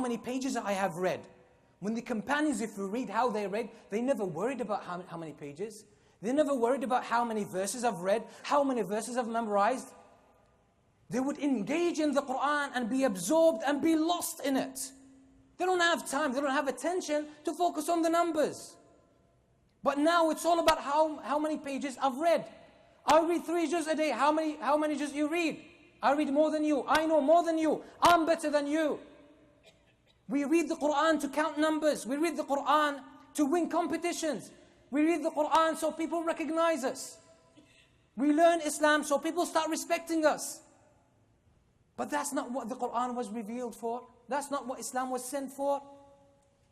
many pages I have read. When the companions, if you read how they read, they never worried about how many pages. They never worried about how many verses I've read, how many verses I've memorized. They would engage in the Quran and be absorbed and be lost in it. They don't have time, they don't have attention to focus on the numbers. But now it's all about how many pages I've read. I read 3 juz a day. How many juz you read? I read more than you. I know more than you. I'm better than you. We read the Quran to count numbers. We read the Quran to win competitions. We read the Quran so people recognize us. We learn Islam so people start respecting us. But that's not what the Quran was revealed for. That's not what Islam was sent for.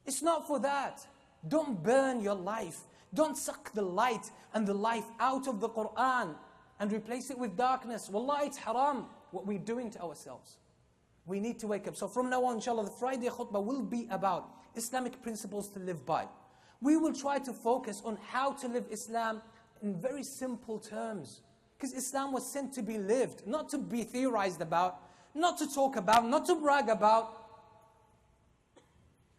It's not for that. Don't burn your life. Don't suck the light and the life out of the Quran and replace it with darkness. Wallah, it's haram what we're doing to ourselves. We need to wake up. So from now on, inshallah, the Friday khutbah will be about Islamic principles to live by. We will try to focus on how to live Islam in very simple terms. Because Islam was sent to be lived, not to be theorized about, not to talk about, not to brag about,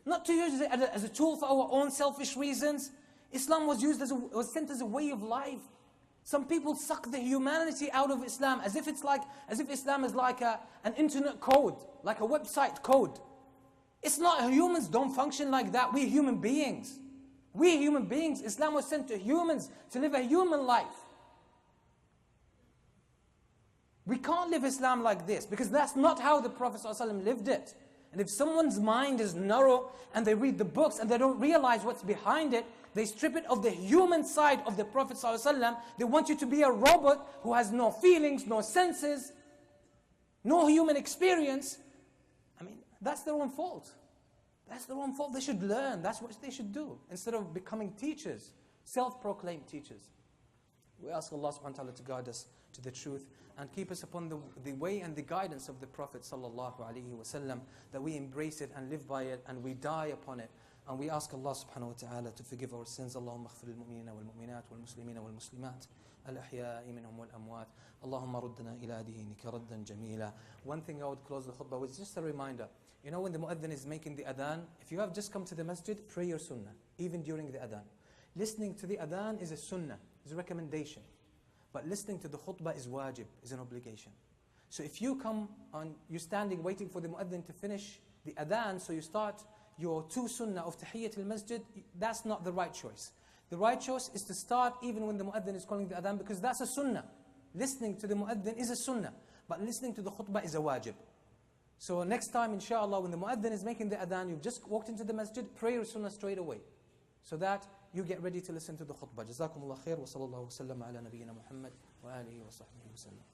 not to use it as a tool for our own selfish reasons. Islam was sent as a way of life. Some people suck the humanity out of Islam as if Islam is like an internet code, like a website code. It's not. Humans don't function like that. We're human beings. We're human beings. Islam was sent to humans to live a human life. We can't live Islam like this because that's not how the Prophet ﷺ lived it. And if someone's mind is narrow and they read the books and they don't realize what's behind it, they strip it of the human side of the Prophet ﷺ. They want you to be a robot who has no feelings, no senses, no human experience. I mean, that's their own fault. That's their own fault. They should learn. That's what they should do. Instead of becoming teachers, self-proclaimed teachers. We ask Allah subhanahu wa ta'ala to guide us to the truth and keep us upon the way and the guidance of the Prophet sallallahu alaihi wasallam, that we embrace it and live by it and we die upon it. And we ask Allah subhanahu wa ta'ala to forgive our sins. Allahumma aghfir lil-mu'minina wal-mu'minat wal-muslimina wal-muslimat al-ahya'i minhum wal-amwat. Allahumma ruddana ila dinika raddan jamila. One thing I would close the khutbah with, just a reminder. You know, when the mu'adhin is making the adhan, if you have just come to the masjid, pray your sunnah, even during the adhan. Listening to the adhan is a sunnah, is a recommendation. But listening to the khutbah is wajib, is an obligation. So if you come on, you're standing waiting for the mu'adhin to finish the adhan, so you start your 2 sunnah of tahiyyat al-masjid, that's not the right choice. The right choice is to start even when the mu'adhin is calling the adhan, because that's a sunnah. Listening to the mu'adhin is a sunnah, but listening to the khutbah is a wajib. So next time, inshallah, when the mu'adhin is making the adhan, you've just walked into the masjid, pray your sunnah straight away, so that you get ready to listen to the khutbah. Jazakumullah khair, wa sallallahu wa sallam ala nabiyyina Muhammad wa alihi wa sahbihi wa sallam.